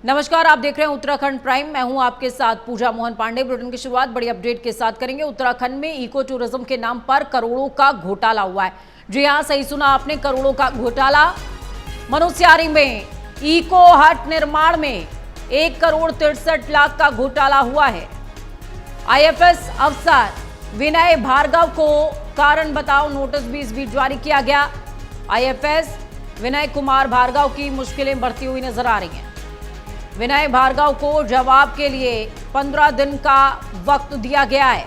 नमस्कार, आप देख रहे हैं उत्तराखंड प्राइम। मैं हूं आपके साथ पूजा मोहन पांडे। बुलेटिन की शुरुआत बड़ी अपडेट के साथ करेंगे। उत्तराखंड में इको टूरिज्म के नाम पर करोड़ों का घोटाला हुआ है। जी हां, सही सुना आपने, करोड़ों का घोटाला। मनुस्यारी में इको हट निर्माण में 1,63,00,000 का घोटाला हुआ है। आईएफएस अफसर विनय भार्गव को कारण बताओ नोटिस भी इस बीच जारी किया गया। आईएफएस विनय कुमार भार्गव की मुश्किलें बढ़ती हुई नजर आ रही हैं। विनय भार्गव को जवाब के लिए 15 दिन का वक्त दिया गया है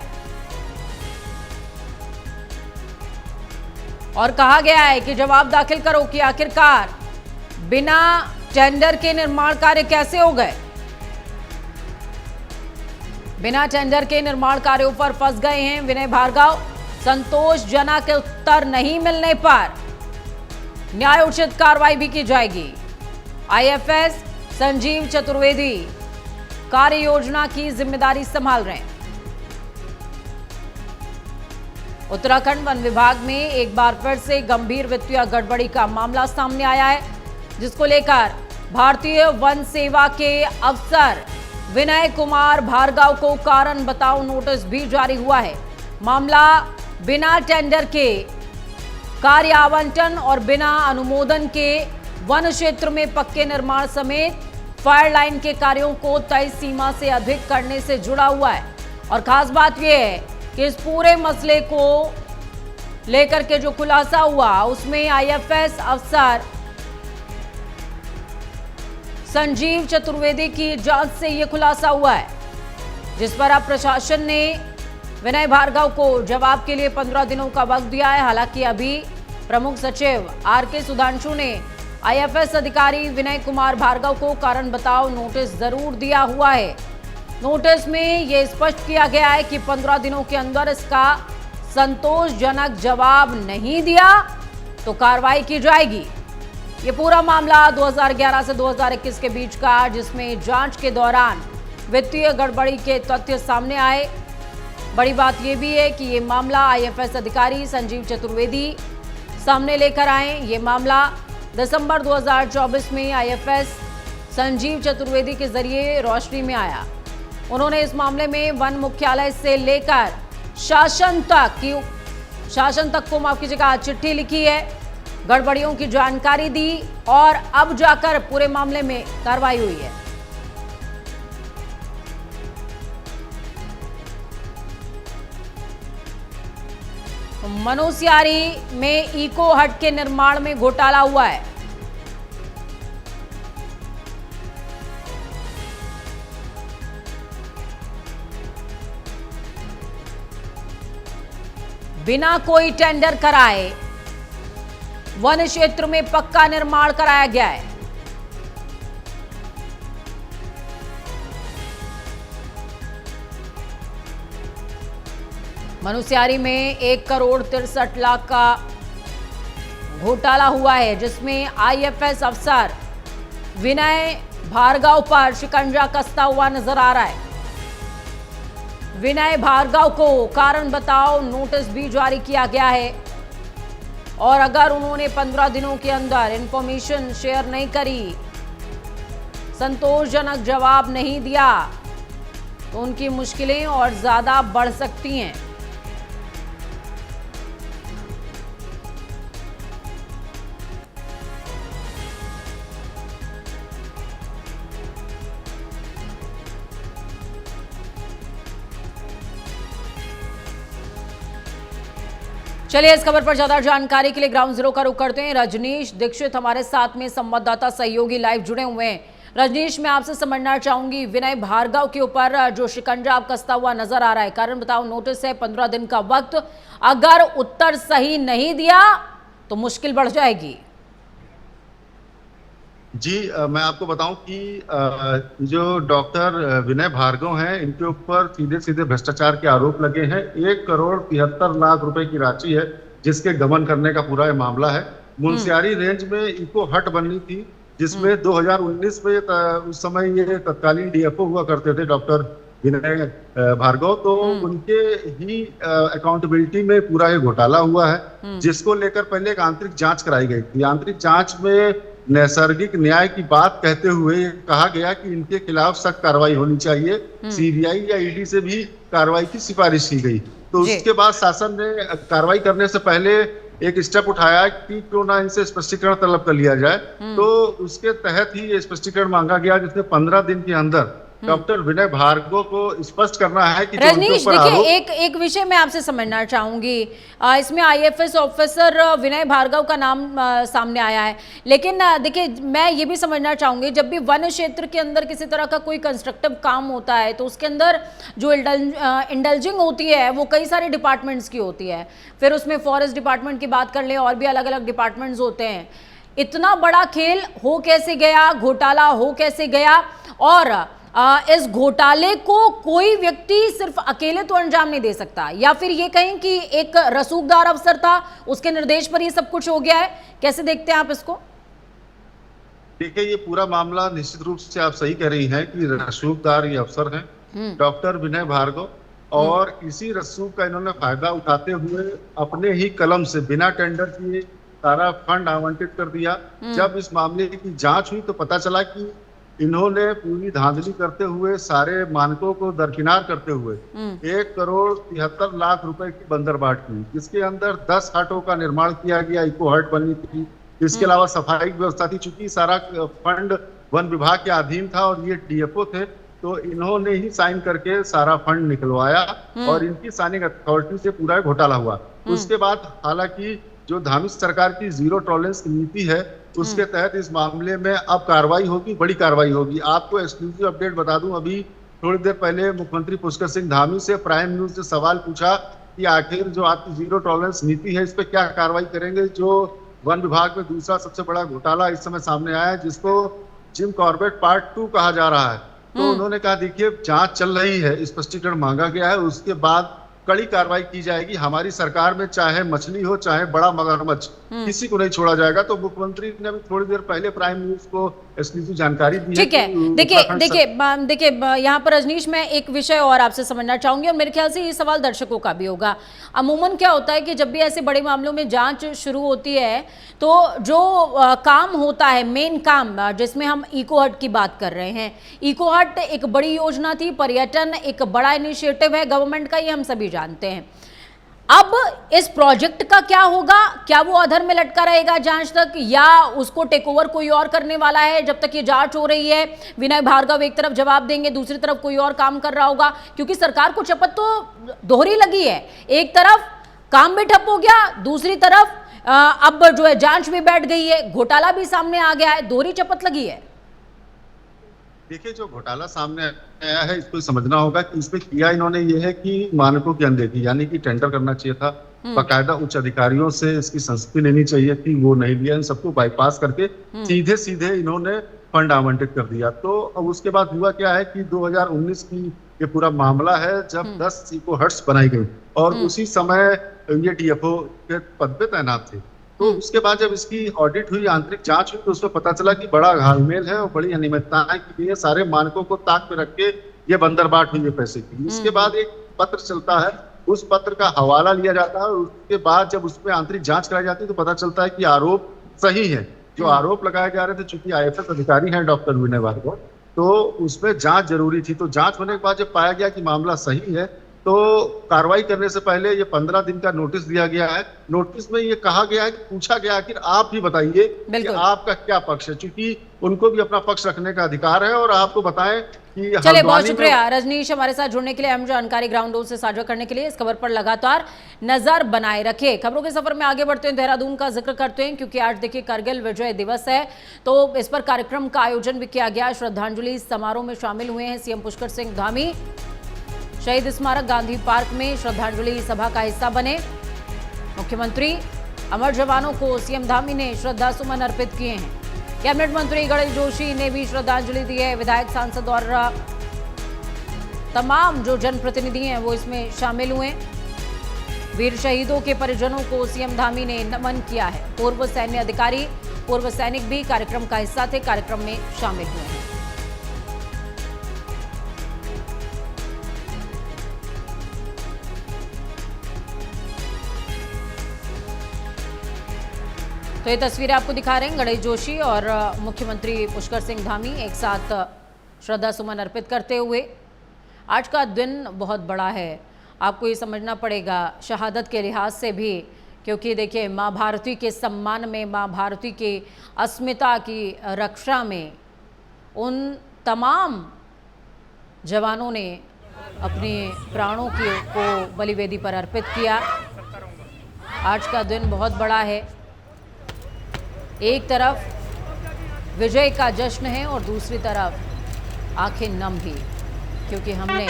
और कहा गया है कि जवाब दाखिल करो कि आखिरकार बिना टेंडर के निर्माण कार्य कैसे हो गए। बिना टेंडर के निर्माण कार्यों पर फंस गए हैं विनय भार्गव। संतोषजनक उत्तर नहीं मिलने पर न्यायोचित कार्रवाई भी की जाएगी। आईएफएस संजीव चतुर्वेदी कार्य योजना की जिम्मेदारी संभाल रहे हैं। उत्तराखंड वन विभाग में एक बार फिर से गंभीर वित्तीय गड़बड़ी का मामला सामने आया है, जिसको लेकर भारतीय वन सेवा के अफसर विनय कुमार भार्गव को कारण बताओ नोटिस भी जारी हुआ है। मामला बिना टेंडर के कार्य आवंटन और बिना अनुमोदन के वन क्षेत्र में पक्के निर्माण समेत फायर लाइन के कार्यों को तय सीमा से अधिक करने से जुड़ा हुआ है। और खास बात यह है कि इस पूरे मसले को लेकर के जो खुलासा हुआ उसमें आईएफएस अफसर संजीव चतुर्वेदी की जांच से यह खुलासा हुआ है, जिस पर अब प्रशासन ने विनय भार्गव को जवाब के लिए 15 दिनों का वक्त दिया है। हालांकि अभी प्रमुख सचिव आरके सुधांशु ने आईएफएस अधिकारी विनय कुमार भार्गव को कारण बताओ नोटिस जरूर दिया हुआ है। नोटिस में यह स्पष्ट किया गया है कि 15 दिनों के अंदर इसका संतोषजनक जवाब नहीं दिया तो कार्रवाई की जाएगी। ये पूरा मामला 2011 से 2021 के बीच का, जिसमें जांच के दौरान वित्तीय गड़बड़ी के तथ्य सामने आए। बड़ी बात यह भी है कि ये मामला आईएफएस अधिकारी संजीव चतुर्वेदी सामने लेकर आए। ये मामला दिसंबर 2024 में आईएफएस संजीव चतुर्वेदी के जरिए रोशनी में आया। उन्होंने इस मामले में वन मुख्यालय से लेकर शासन तक को माफ कीजिएगा चिट्ठी लिखी है, गड़बड़ियों की जानकारी दी और अब जाकर पूरे मामले में कार्रवाई हुई है। मनुस्यारी में इको हट के निर्माण में घोटाला हुआ है। बिना कोई टेंडर कराए वन क्षेत्र में पक्का निर्माण कराया गया है। मनुस्यारी में 1,63,00,000 का घोटाला हुआ है, जिसमें आईएफएस अफसर विनय भार्गव पर शिकंजा कसता हुआ नजर आ रहा है। विनय भार्गव को कारण बताओ नोटिस भी जारी किया गया है और अगर उन्होंने 15 दिनों के अंदर इंफॉर्मेशन शेयर नहीं करी, संतोषजनक जवाब नहीं दिया तो उनकी मुश्किलें और ज्यादा बढ़ सकती हैं। चलिए इस खबर पर ज्यादा जानकारी के लिए ग्राउंड जीरो का रुख करते हैं। रजनीश दीक्षित हमारे साथ में संवाददाता सहयोगी लाइव जुड़े हुए हैं। रजनीश, मैं आपसे समझना चाहूंगी, विनय भार्गव के ऊपर जो शिकंजा आप कसता हुआ नजर आ रहा है, कारण बताओ नोटिस है, 15 दिन का वक्त, अगर उत्तर सही नहीं दिया तो मुश्किल बढ़ जाएगी। जी मैं आपको बताऊं कि जो डॉक्टर विनय भार्गव हैं, इनके ऊपर सीधे सीधे भ्रष्टाचार के आरोप लगे हैं। 1,73,00,000 रुपए की राशि है जिसके गबन करने का पूरा ये मामला है। मुनस्यारी रेंज में इको हट बननी थी, जिसमें 2019 में उस समय ये तत्कालीन डीएफओ हुआ करते थे डॉक्टर विनय भार्गव, तो उनके ही अकाउंटेबिलिटी में पूरा ये घोटाला हुआ है, जिसको लेकर पहले एक आंतरिक जांच कराई गई थी। आंतरिक जांच में नैसर्गिक न्याय की बात कहते हुए ये कहा गया कि इनके खिलाफ सख्त कार्रवाई होनी चाहिए। सीबीआई या ईडी से भी कार्रवाई की सिफारिश की गई। तो जी। उसके बाद शासन ने कार्रवाई करने से पहले एक स्टेप उठाया कि क्यों ना इनसे स्पष्टीकरण तलब कर लिया जाए। तो उसके तहत ही ये स्पष्टीकरण मांगा गया, जिसमें 15 दिन के अंदर डॉक्टर विनय भार्गव को स्पष्ट करना है कि रजनीश देखिए, एक विषय मैं आपसे समझना चाहूंगी। इसमें आईएफएस ऑफिसर विनय भार्गव का नाम सामने आया है, लेकिन देखिए मैं ये भी समझना चाहूंगी, जब भी वन क्षेत्र के अंदर किसी तरह का कोई कंस्ट्रक्टिव काम होता है तो उसके अंदर जो इंडल्जिंग होती है वो कई सारे डिपार्टमेंट्स की होती है। फिर उसमें फॉरेस्ट डिपार्टमेंट की बात कर लें, और भी अलग अलग डिपार्टमेंट्स होते हैं। इतना बड़ा खेल हो कैसे गया, घोटाला हो कैसे गया, और इस घोटाले को कोई व्यक्ति सिर्फ अकेले तो अंजाम नहीं दे सकता, या फिर ये कहें कि एक रसूखदार अफसर था, उसके निर्देश पर ये सब कुछ हो गया है। कैसे देखते हैं आप इसको? देखिए, ये पूरा मामला निश्चित रूप से आप सही कह रही हैं कि रसूखदार ये अफसर हैं डॉक्टर विनय भार्गव, और इसी रसूख का इन्होंने फायदा उठाते हुए अपने ही कलम से बिना टेंडर किए सारा फंड आवंटित कर दिया। जब इस मामले की जांच हुई तो पता चला कि इन्होंने पूरी धांधली करते हुए, सारे मानकों को दरकिनार करते हुए 1,73,00,000 रुपए की बंदरबाट की, जिसके अंदर 10 हटों का निर्माण किया गया, इको हट बनी थी। इसके अलावा सफाई की व्यवस्था थी। चूंकि सारा फंड वन विभाग के अधीन था और ये डीएफओ थे, तो इन्होंने ही साइन करके सारा फंड निकलवाया और इनकी साइनिंग अथॉरिटी से पूरा घोटाला हुआ। उसके बाद हालांकि जो धामिश सरकार की जीरो टॉलरेंस की नीति है, उसके तहत इस मामले में अब कार्रवाई होगी, बड़ी कार्रवाई होगी। आपको एक्सक्लूसिव अपडेट बता दूं, अभी थोड़ी देर पहले मुख्यमंत्री पुष्कर सिंह धामी से प्राइम न्यूज ने सवाल पूछा कि आखिर जो आपकी जीरो टॉलरेंस नीति है, इस पर क्या कार्रवाई करेंगे। जो वन विभाग में दूसरा सबसे बड़ा घोटाला इस समय सामने आया है, जिसको जिम कॉर्बेट पार्ट 2 कहा जा रहा है, तो उन्होंने कहा देखिए जांच चल रही है, स्पष्टीकरण मांगा गया है, उसके बाद कड़ी कार्रवाई की जाएगी। हमारी सरकार में चाहे मछली हो चाहे बड़ा मगरमच्छ, किसी को नहीं छोड़ा जाएगा। तो मुख्यमंत्री ने अभी थोड़ी देर पहले प्राइम न्यूज को एक्सक्लूसिव जानकारी दी। ठीक है, देखिए यहाँ पर रजनीश, मैं एक विषय और आपसे समझना चाहूंगी, और मेरे ख्याल से ये सवाल दर्शकों का भी होगा। अमूमन क्या होता है कि जब भी ऐसे बड़े मामलों में जांच शुरू होती है तो जो काम होता है, मेन काम, जिसमें हम इको हट की बात कर रहे हैं, इको हट एक बड़ी योजना थी, पर्यटन एक बड़ा इनिशिएटिव है गवर्नमेंट का, ये हम सभी जानते हैं। अब इस प्रोजेक्ट का क्या होगा? क्या वो अधर में लटका रहेगा जांच तक, या उसको टेक ओवर कोई और करने वाला है जब तक ये जांच हो रही है? विनय भार्गव एक तरफ जवाब देंगे, दूसरी तरफ कोई और काम कर रहा होगा, क्योंकि सरकार को चपत तो दोहरी लगी है। एक तरफ काम भी ठप हो गया, दूसरी तरफ अब जो है जांच भी बैठ गई है, घोटाला भी सामने आ गया है, दोहरी चपत लगी है। देखिए, जो घोटाला सामने आया है, इसको समझना होगा कि इसमें किया इन्होंने ये है कि मानकों की अनदेखी, यानी कि टेंडर करना चाहिए था, बाकायदा उच्च अधिकारियों से इसकी संस्तुति लेनी चाहिए थी, वो नहीं लिया। इन सबको बाईपास करके सीधे सीधे इन्होंने फंड आवंटित कर दिया। तो अब उसके बाद हुआ क्या है कि 2019 की ये पूरा मामला है, जब 10 इको हट्स बनाई गई और उसी समय ये डीएफओ के पद पे तैनात थे। तो उसके बाद जब इसकी ऑडिट हुई, आंतरिक जांच हुई, तो उसमें पता चला कि बड़ा घालमेल है और बड़ी अनियमितताएं की है। सारे मानकों को ताक पे रख के ये बंदरबाट हुई है पैसे की। इसके बाद एक पत्र चलता है, उस पत्र का हवाला लिया जाता है, और उसके बाद जब उसमें आंतरिक जांच कराई जाती है तो पता चलता है कि आरोप सही है। जो आरोप लगाए जा रहे थे, चूंकि आईएफएस अधिकारी हैं डॉक्टर विनय भार्गव, तो उसमें जांच जरूरी थी। तो जांच होने के बाद जब पाया गया कि मामला सही है, तो कार्रवाई करने से पहले ये 15 दिन का नोटिस दिया गया है। नोटिस में ये कहा गया है कि पूछा गया आखिर आप ही बताइए कि आपका क्या पक्ष है, क्योंकि उनको भी अपना पक्ष रखने का अधिकार है। और आपको बताएं कि चलिए, बहुत शुक्रिया रजनीश हमारे साथ जुड़ने के लिए, अहम जानकारी ग्राउंड रूल से साझा करने के लिए। इस खबर पर लगातार नजर बनाए रखे। खबरों के सफर में आगे बढ़ते हैं, देहरादून का जिक्र करते हैं, क्योंकि आज देखिए कारगिल विजय दिवस है, तो इस पर कार्यक्रम का आयोजन भी किया गया। श्रद्धांजलि समारोह में शामिल हुए हैं सीएम पुष्कर सिंह धामी। शहीद स्मारक गांधी पार्क में श्रद्धांजलि सभा का हिस्सा बने। मुख्यमंत्री अमर जवानों को सीएम धामी ने श्रद्धा सुमन अर्पित किए हैं। कैबिनेट मंत्री गणेश जोशी ने भी श्रद्धांजलि दी है। विधायक, सांसद और तमाम जो जनप्रतिनिधि हैं वो इसमें शामिल हुए। वीर शहीदों के परिजनों को सीएम धामी ने नमन किया है। पूर्व सैन्य अधिकारी, पूर्व सैनिक भी कार्यक्रम का हिस्सा थे, कार्यक्रम में शामिल हुए हैं। तो ये तस्वीरें आपको दिखा रहे हैं गणेश जोशी और मुख्यमंत्री पुष्कर सिंह धामी एक साथ श्रद्धा सुमन अर्पित करते हुए। आज का दिन बहुत बड़ा है, आपको ये समझना पड़ेगा शहादत के लिहाज से भी, क्योंकि देखिए माँ भारती के सम्मान में, माँ भारती की अस्मिता की रक्षा में उन तमाम जवानों ने अपने प्राणों को बलिवेदी पर अर्पित किया। आज का दिन बहुत बड़ा है, एक तरफ विजय का जश्न है और दूसरी तरफ आंखें नम भी, क्योंकि हमने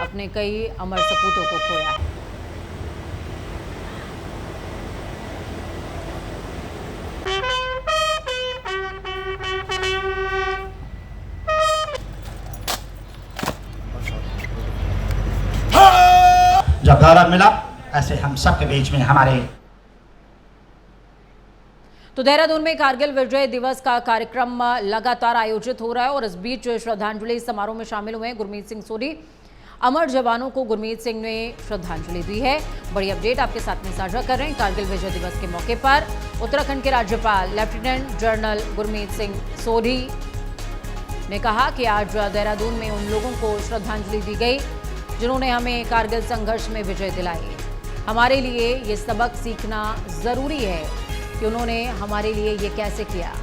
अपने कई अमर सपूतों को खोया है। जो गौरव मिला ऐसे हम सबके बीच में हमारे। तो देहरादून में कारगिल विजय दिवस का कार्यक्रम लगातार आयोजित हो रहा है और इस बीच श्रद्धांजलि समारोह में शामिल हुए गुरमीत सिंह सोढ़ी। अमर जवानों को गुरमीत सिंह ने श्रद्धांजलि दी है। बड़ी अपडेट आपके साथ में साझा कर रहे हैं। कारगिल विजय दिवस के मौके पर उत्तराखंड के राज्यपाल लेफ्टिनेंट जनरल गुरमीत सिंह सोढ़ी ने कहा कि आज देहरादून में उन लोगों को श्रद्धांजलि दी गई जिन्होंने हमें कारगिल संघर्ष में विजय दिलाई। हमारे लिए ये सबक सीखना जरूरी है कि उन्होंने हमारे लिए ये कैसे किया।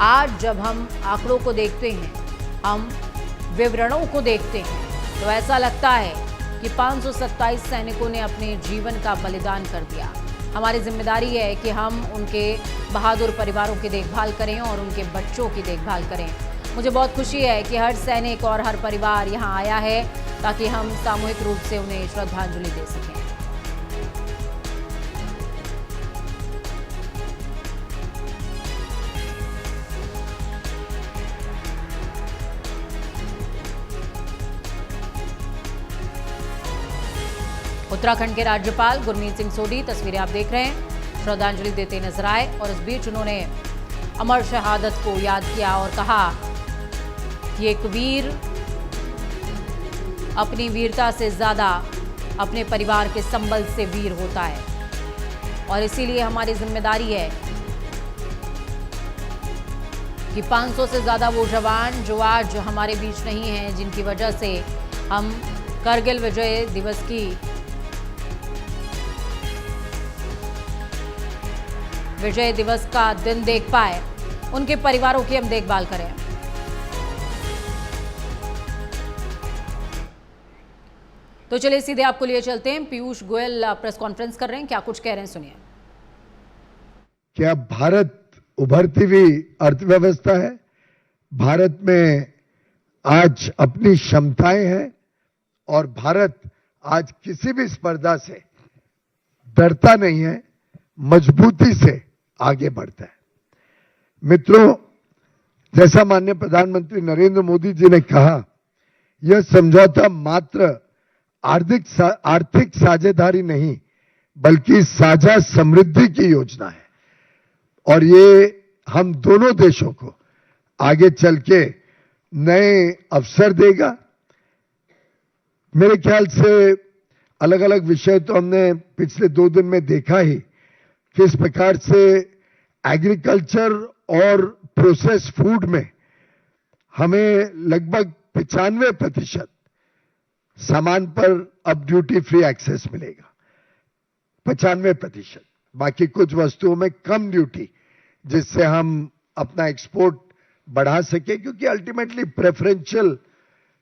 आज जब हम आंकड़ों को देखते हैं, हम विवरणों को देखते हैं, तो ऐसा लगता है कि 527 सैनिकों ने अपने जीवन का बलिदान कर दिया। हमारी जिम्मेदारी है कि हम उनके बहादुर परिवारों की देखभाल करें और उनके बच्चों की देखभाल करें। मुझे बहुत खुशी है कि हर सैनिक और हर परिवार यहाँ आया है ताकि हम सामूहिक रूप से उन्हें श्रद्धांजलि दे सकें। उत्तराखंड के राज्यपाल गुरमीत सिंह सोढ़ी, तस्वीरें आप देख रहे हैं, श्रद्धांजलि देते नजर आए और इस बीच उन्होंने अमर शहादत को याद किया और कहा कि एक वीर अपनी वीरता से ज्यादा अपने परिवार के संबल से वीर होता है और इसीलिए हमारी जिम्मेदारी है कि 500 से ज्यादा वो जवान जो आज हमारे बीच नहीं हैं, जिनकी वजह से हम कारगिल विजय दिवस की विजय दिवस का दिन देख पाए, उनके परिवारों की हम देखभाल करें। तो चलिए सीधे आपको लिए चलते हैं। पीयूष गोयल प्रेस कॉन्फ्रेंस कर रहे हैं, क्या कुछ कह रहे हैं सुनिए। क्या भारत उभरती हुई अर्थव्यवस्था है, भारत में आज अपनी क्षमताएं हैं और भारत आज किसी भी स्पर्धा से डरता नहीं है, मजबूती से आगे बढ़ता है। मित्रों, जैसा माननीय प्रधानमंत्री नरेंद्र मोदी जी ने कहा, यह समझौता मात्र आर्थिक साझेदारी नहीं बल्कि साझा समृद्धि की योजना है और ये हम दोनों देशों को आगे चल के नए अवसर देगा। मेरे ख्याल से अलग अलग विषय तो हमने पिछले 2 दिन में देखा ही, किस प्रकार से एग्रीकल्चर और प्रोसेस फूड में हमें लगभग 95% सामान पर अब ड्यूटी फ्री एक्सेस मिलेगा। 95%। बाकी कुछ वस्तुओं में कम ड्यूटी, जिससे हम अपना एक्सपोर्ट बढ़ा सके, क्योंकि अल्टीमेटली प्रेफरेंशियल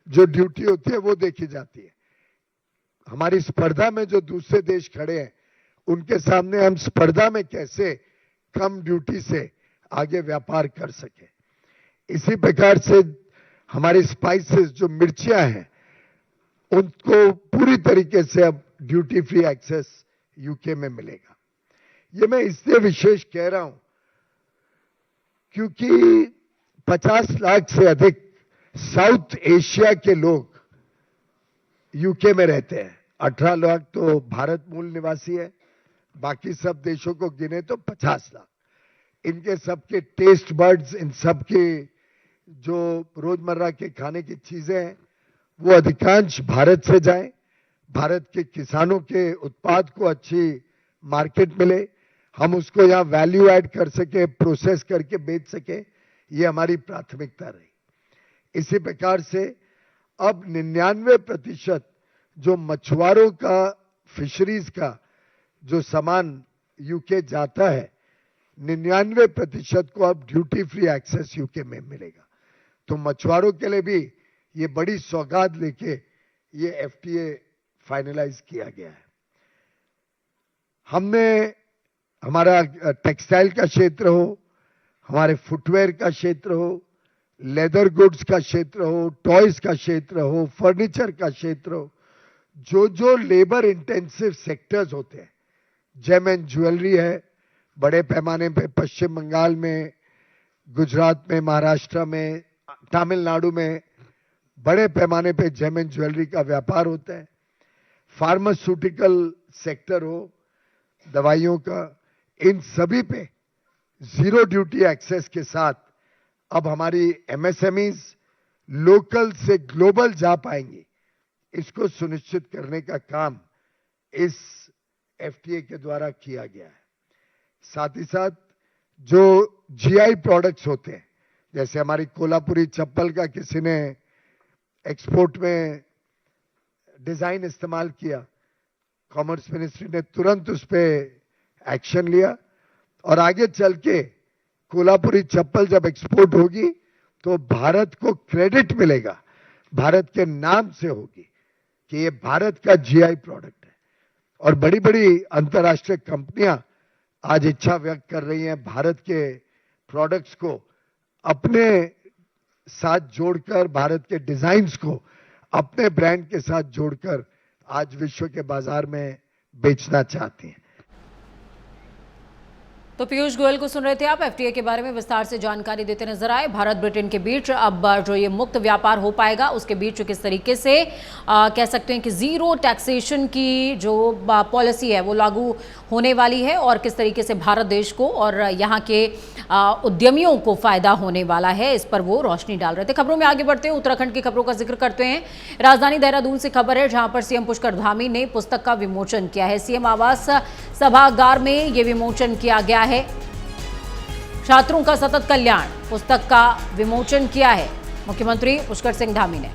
जो ड्यूटी होती है वो देखी जाती है। हमारी स्पर्धा में जो दूसरे देश खड़े हैं उनके सामने हम स्पर्धा में कैसे कम ड्यूटी से आगे व्यापार कर सके। इसी प्रकार से हमारी स्पाइसेस जो मिर्चियां हैं उनको पूरी तरीके से अब ड्यूटी फ्री एक्सेस यूके में मिलेगा। ये मैं इसलिए विशेष कह रहा हूं क्योंकि 50 लाख से अधिक साउथ एशिया के लोग यूके में रहते हैं। 18 लाख तो भारत मूल निवासी है, बाकी सब देशों को गिने तो 50 लाख। इनके सबके टेस्ट बर्ड्स, इन सबके जो रोजमर्रा के खाने की चीजें हैं वो अधिकांश भारत से जाएं, भारत के किसानों के उत्पाद को अच्छी मार्केट मिले, हम उसको यहाँ वैल्यू ऐड कर सके, प्रोसेस करके बेच सके, ये हमारी प्राथमिकता रही। इसी प्रकार से अब 99% जो मछुआरों का, फिशरीज का जो सामान यूके जाता है, 99% को अब ड्यूटी फ्री एक्सेस यूके में मिलेगा। तो मछुआरों के लिए भी ये बड़ी सौगात लेके ये एफटीए फाइनलाइज किया गया है। हमने हमारा टेक्सटाइल का क्षेत्र हो, हमारे फुटवेयर का क्षेत्र हो, लेदर गुड्स का क्षेत्र हो, टॉयज का क्षेत्र हो, फर्नीचर का क्षेत्र हो, जो लेबर इंटेंसिव सेक्टर्स होते हैं, जेम एंड ज्वेलरी है बड़े पैमाने पे पश्चिम बंगाल में, गुजरात में, महाराष्ट्र में, तमिलनाडु में बड़े पैमाने पे जेम एंड ज्वेलरी का व्यापार होता है। फार्मास्यूटिकल सेक्टर हो, दवाइयों का, इन सभी पे जीरो ड्यूटी एक्सेस के साथ अब हमारी एमएसएमईज लोकल से ग्लोबल जा पाएंगी। इसको सुनिश्चित करने का काम इस एफटीए के द्वारा किया गया है। साथ ही साथ जो जीआई प्रोडक्ट्स होते हैं, जैसे हमारी कोल्हापुरी चप्पल का किसी ने एक्सपोर्ट में डिजाइन इस्तेमाल किया, कॉमर्स मिनिस्ट्री ने तुरंत उस पर एक्शन लिया और आगे चल के कोल्हापुरी चप्पल जब एक्सपोर्ट होगी तो भारत को क्रेडिट मिलेगा, भारत के नाम से होगी कि ये भारत का जीआई प्रोडक्ट है। और बड़ी बड़ी अंतर्राष्ट्रीय कंपनियां आज इच्छा व्यक्त कर रही हैं भारत के प्रोडक्ट्स को अपने साथ जोड़कर, भारत के डिजाइन्स को अपने ब्रांड के साथ जोड़कर आज विश्व के बाजार में बेचना चाहती हैं। तो पीयूष गोयल को सुन रहे थे आप। एफटीए के बारे में विस्तार से जानकारी देते नजर आए। भारत ब्रिटेन के बीच अब जो ये मुक्त व्यापार हो पाएगा उसके बीच किस तरीके से कह सकते हैं कि जीरो टैक्सेशन की जो पॉलिसी है वो लागू होने वाली है और किस तरीके से भारत देश को और यहाँ के उद्यमियों को फायदा होने वाला है, इस पर वो रोशनी डाल रहे थे। खबरों में आगे बढ़ते हैं, उत्तराखंड की खबरों का जिक्र करते हैं। राजधानी देहरादून से खबर है जहां पर सीएम पुष्कर धामी ने पुस्तक का विमोचन किया है। सीएम आवास सभागार में ये विमोचन किया गया है। छात्रों का सतत कल्याण पुस्तक का विमोचन किया है मुख्यमंत्री पुष्कर सिंह धामी ने।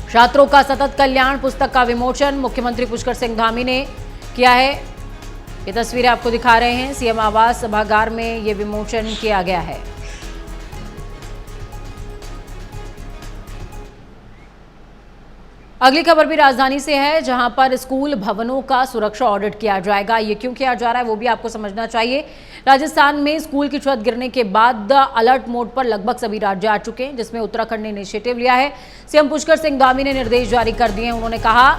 छात्रों का सतत कल्याण पुस्तक का विमोचन मुख्यमंत्री पुष्कर सिंह धामी ने किया है। ये तस्वीरें आपको दिखा रहे हैं। सीएम आवास सभागार में ये विमोचन किया गया है। अगली खबर भी राजधानी से है जहां पर स्कूल भवनों का सुरक्षा ऑडिट किया जाएगा। ये क्यों किया जा रहा है वो भी आपको समझना चाहिए। राजस्थान में स्कूल की छत गिरने के बाद अलर्ट मोड पर लगभग सभी राज्य आ चुके हैं, जिसमें उत्तराखंड ने इनिशिएटिव लिया है। सीएम पुष्कर सिंह धामी ने निर्देश जारी कर दिए हैं। उन्होंने कहा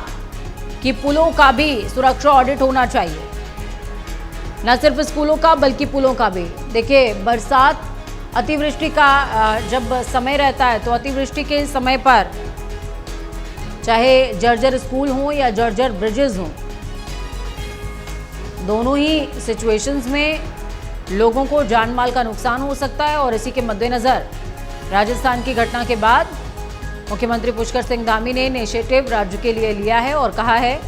कि पुलों का भी सुरक्षा ऑडिट होना चाहिए, न सिर्फ स्कूलों का बल्कि पुलों का भी। देखिए, बरसात अतिवृष्टि का जब समय रहता है तो अतिवृष्टि के समय पर चाहे जर्जर स्कूल हो या जर्जर ब्रिजेस हों, दोनों ही सिचुएशंस में लोगों को जान माल का नुकसान हो सकता है। और इसी के मद्देनजर राजस्थान की घटना के बाद मुख्यमंत्री पुष्कर सिंह धामी ने इनिशिएटिव राज्य के लिए लिया है और कहा है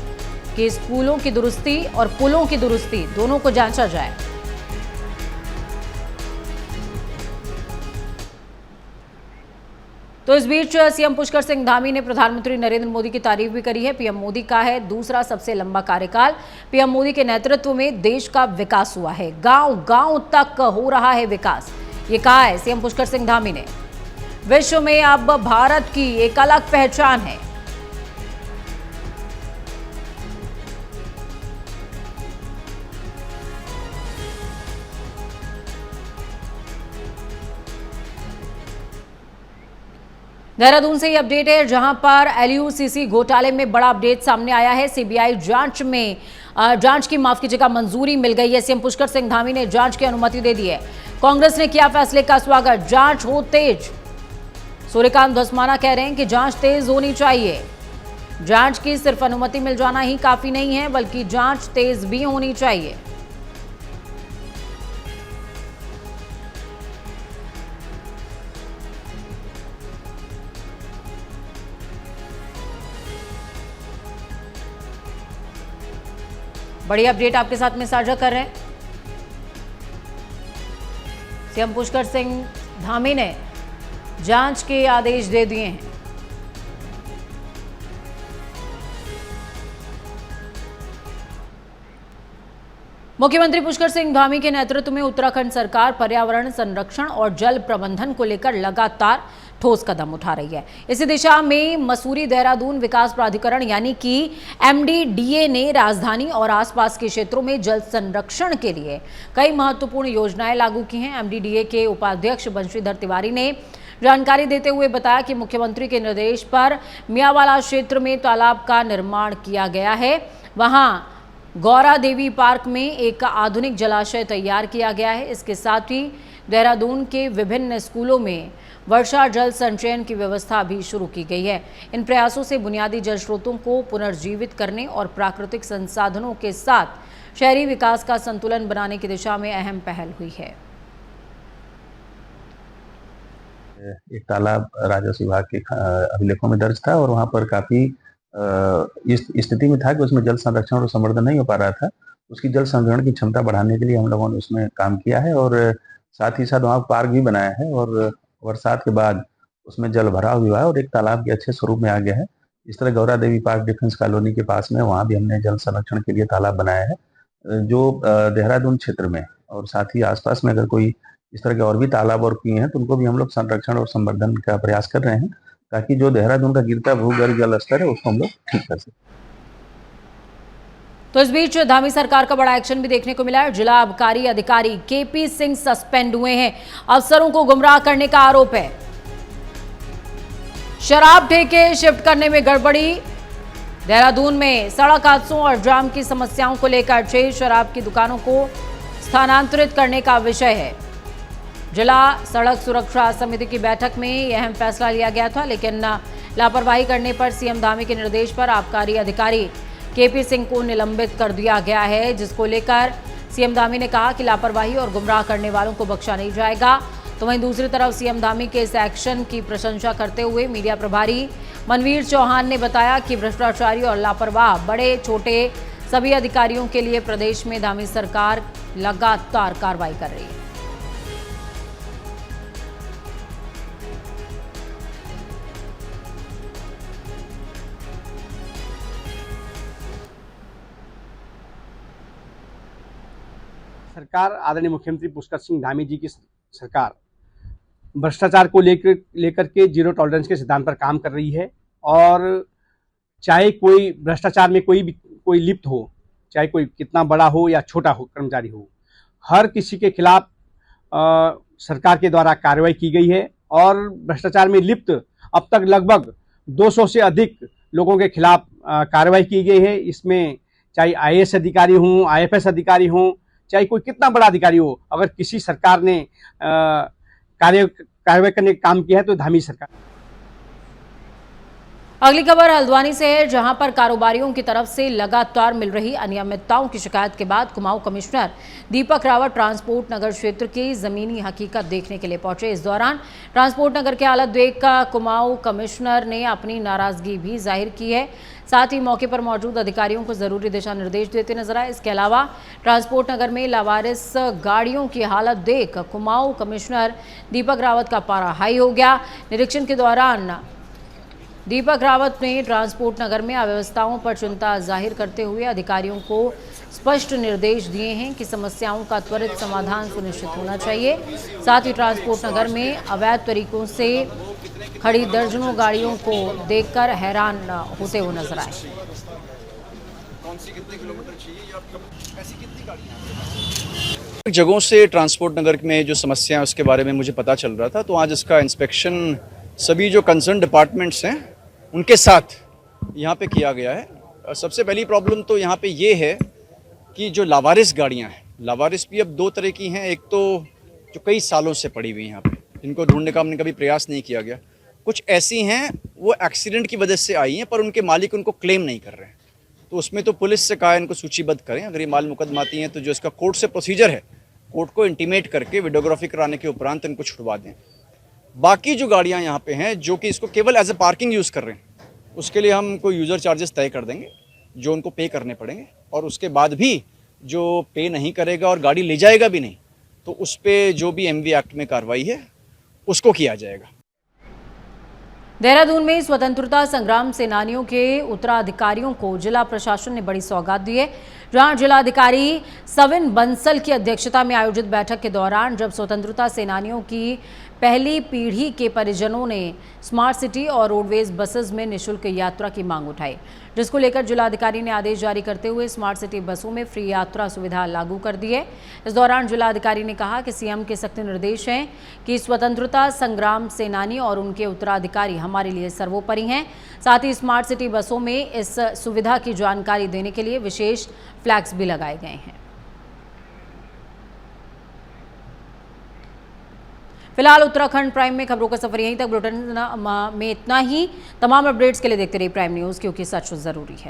कि स्कूलों की दुरुस्ती और पुलों की दुरुस्ती दोनों को जांचा जाए। तो इस बीच सीएम पुष्कर सिंह धामी ने प्रधानमंत्री नरेंद्र मोदी की तारीफ भी करी है। पीएम मोदी का है दूसरा सबसे लंबा कार्यकाल। पीएम मोदी के नेतृत्व में देश का विकास हुआ है, गांव-गांव तक हो रहा है विकास, ये कहा है सीएम पुष्कर सिंह धामी ने। विश्व में अब भारत की एक अलग पहचान है। देहरादून से ये अपडेट है जहां पर एलयूसीसी घोटाले में बड़ा अपडेट सामने आया है। सीबीआई जांच की माफ कीजिएगा मंजूरी मिल गई है। सीएम पुष्कर सिंह धामी ने जांच की अनुमति दे दी है। कांग्रेस ने किया फैसले का स्वागत, जांच हो तेज। सूर्यकांत धस्माना कह रहे हैं कि जांच तेज होनी चाहिए। जांच की सिर्फ अनुमति मिल जाना ही काफी नहीं है, बल्कि जांच तेज भी होनी चाहिए। बड़ी अपडेट आपके साथ में साझा कर रहे हैं। सीएम पुष्कर सिंह धामी ने जांच के आदेश दे दिए हैं। मुख्यमंत्री पुष्कर सिंह धामी के नेतृत्व में उत्तराखंड सरकार पर्यावरण संरक्षण और जल प्रबंधन को लेकर लगातार ठोस कदम उठा रही है। इसी दिशा में मसूरी देहरादून विकास प्राधिकरण यानी कि MDDA ने राजधानी और आसपास के क्षेत्रों में जल संरक्षण के लिए कई महत्वपूर्ण योजनाएं लागू की हैं। MDDA के उपाध्यक्ष बंशीधर तिवारी ने जानकारी देते हुए बताया कि मुख्यमंत्री के निर्देश पर मियावाला क्षेत्र में तालाब का निर्माण किया गया है। वहां गौरा देवी पार्क में एक आधुनिक जलाशय तैयार किया गया है। इसके साथ ही देहरादून के विभिन्न स्कूलों में वर्षा जल संचयन की व्यवस्था भी शुरू की गई है। इन प्रयासों से बुनियादी जल स्रोतों को पुनर्जीवित करने और प्राकृतिक संसाधनों के साथ शहरी विकास का संतुलन बनाने की दिशा में अहम पहल हुई है। एक तालाब राजस्व विभाग के अभिलेखों में दर्ज था और वहां पर काफी इस स्थिति में था कि उसमें जल संरक्षण और संवर्धन नहीं हो पा रहा था। उसकी जल संग्रहण की क्षमता बढ़ाने के लिए हम लोगों ने उसमें काम किया है और साथ ही साथ वहाँ पार्क भी बनाया है और बरसात के बाद उसमें जल भराव भी हुआ है और एक तालाब के अच्छे स्वरूप में आ गया है। इस तरह Gaura Devi park defence colony के पास में वहाँ भी हमने जल संरक्षण के लिए तालाब बनाया है जो देहरादून क्षेत्र में और साथ ही आसपास में अगर कोई इस तरह के और भी तालाब और कुएं हैं तो उनको भी हम लोग संरक्षण और संवर्धन का प्रयास कर रहे हैं ताकि जो देहरादून का गिरता भूगर्भ जल स्तर है उसको हम लोग ठीक कर सकें। तो इस बीच धामी सरकार का बड़ा एक्शन भी देखने को मिला है। जिला आबकारी अधिकारी KP सिंह सस्पेंड हुए हैं। अफसरों को गुमराह करने का आरोप है। शराब ठेके शिफ्ट करने में गड़बड़ी। देहरादून में सड़क हादसों और जाम की समस्याओं को लेकर 6 शराब की दुकानों को स्थानांतरित करने का विषय है। जिला सड़क सुरक्षा समिति की बैठक में यह अहम फैसला लिया गया था, लेकिन लापरवाही करने पर सीएम धामी के निर्देश पर आबकारी अधिकारी KP सिंह को निलंबित कर दिया गया है, जिसको लेकर सीएम धामी ने कहा कि लापरवाही और गुमराह करने वालों को बख्शा नहीं जाएगा। तो वहीं दूसरी तरफ सीएम धामी के इस एक्शन की प्रशंसा करते हुए मीडिया प्रभारी मनवीर चौहान ने बताया कि भ्रष्टाचारी और लापरवाह बड़े छोटे सभी अधिकारियों के लिए प्रदेश में धामी सरकार लगातार कार्रवाई कर रही है। सरकार आदरणीय मुख्यमंत्री पुष्कर सिंह धामी जी की सरकार भ्रष्टाचार को लेकर के जीरो टॉलरेंस के सिद्धांत पर काम कर रही है और चाहे कोई भ्रष्टाचार में कोई लिप्त हो, चाहे कोई कितना बड़ा हो या छोटा हो कर्मचारी हो, हर किसी के खिलाफ सरकार के द्वारा कार्रवाई की गई है और भ्रष्टाचार में लिप्त अब तक लगभग 200 से अधिक लोगों के खिलाफ कार्रवाई की गई है। इसमें चाहे IAS अधिकारी हों, IFS अधिकारी हों, चाहे कोई कितना बड़ा अधिकारी हो, अगर किसी सरकार ने कार्रवाई करने का काम किया है तो धामी सरकार। अगली खबर हल्द्वानी से है, जहां पर कारोबारियों की तरफ से लगातार मिल रही अनियमितताओं की शिकायत के बाद कुमाऊं कमिश्नर दीपक रावत ट्रांसपोर्ट नगर क्षेत्र की जमीनी हकीकत देखने के लिए पहुंचे। इस दौरान ट्रांसपोर्ट नगर की हालत देखकर कुमाऊं कमिश्नर ने अपनी नाराजगी भी जाहिर की है। साथ ही मौके पर मौजूद अधिकारियों को जरूरी दिशा निर्देश देते नजर आए। इसके अलावा ट्रांसपोर्ट नगर में लावारिस गाड़ियों की हालत देख कुमाऊं कमिश्नर दीपक रावत का पारा हाई हो गया। निरीक्षण के दौरान दीपक रावत ने ट्रांसपोर्ट नगर में अव्यवस्थाओं पर चिंता जाहिर करते हुए अधिकारियों को स्पष्ट निर्देश दिए हैं कि समस्याओं का त्वरित समाधान सुनिश्चित होना चाहिए। साथ ही ट्रांसपोर्ट नगर में अवैध तरीकों से खड़ी दर्जनों गाड़ियों को देखकर हैरान होते हुए नजर आए। जगहों से ट्रांसपोर्ट नगर में जो समस्या है उसके बारे में मुझे पता चल रहा था, तो आज इसका इंस्पेक्शन सभी जो कंसर्न डिपार्टमेंट्स हैं उनके साथ यहाँ पे किया गया है। सबसे पहली प्रॉब्लम तो यहाँ पे ये है कि जो लावारिस गाड़ियाँ हैं, लावारिस भी अब 2 तरह की हैं। एक तो जो कई सालों से पड़ी हुई हैं यहाँ पे, जिनको ढूंढने का हमने कभी प्रयास नहीं किया गया। कुछ ऐसी हैं वो एक्सीडेंट की वजह से आई हैं पर उनके मालिक उनको क्लेम नहीं कर रहे हैं, तो उसमें तो पुलिस से कहा इनको सूचीबद्ध करें। अगर ये माल मुकदमाती हैं तो जो इसका कोर्ट से प्रोसीजर है, कोर्ट को इंटीमेट करके वीडियोग्राफी कराने के उपरांत इनको छुड़वा दें। बाकी जो गाड़ियां यहाँ पे हैं जो कि इसको केवल एज ए पार्किंग यूज़ कर रहे हैं, उसके लिए हम कोई यूज़र चार्जेस तय कर देंगे जो उनको पे करने पड़ेंगे, और उसके बाद भी जो पे नहीं करेगा और गाड़ी ले जाएगा भी नहीं तो उस पर जो भी एमवी एक्ट में कार्रवाई है उसको किया जाएगा। देहरादून में स्वतंत्रता संग्राम सेनानियों के उत्तराधिकारियों को जिला प्रशासन ने बड़ी सौगात दी है, जहां जिलाधिकारी सविन बंसल की अध्यक्षता में आयोजित बैठक के दौरान जब स्वतंत्रता सेनानियों की पहली पीढ़ी के परिजनों ने स्मार्ट सिटी और रोडवेज बसेस में निःशुल्क यात्रा की मांग उठाई, जिसको लेकर जिलाधिकारी ने आदेश जारी करते हुए स्मार्ट सिटी बसों में फ्री यात्रा सुविधा लागू कर दी है। इस दौरान जिलाधिकारी ने कहा कि सीएम के सख्त निर्देश हैं कि स्वतंत्रता संग्राम सेनानी और उनके उत्तराधिकारी हमारे लिए सर्वोपरि हैं। साथ ही स्मार्ट सिटी बसों में इस सुविधा की जानकारी देने के लिए विशेष फ्लैग्स भी लगाए गए हैं। फिलहाल उत्तराखंड प्राइम में खबरों का सफर यहीं तक। बुलेटिन में इतना ही। तमाम अपडेट्स के लिए देखते रहिए प्राइम न्यूज़, क्योंकि सच जरूरी है।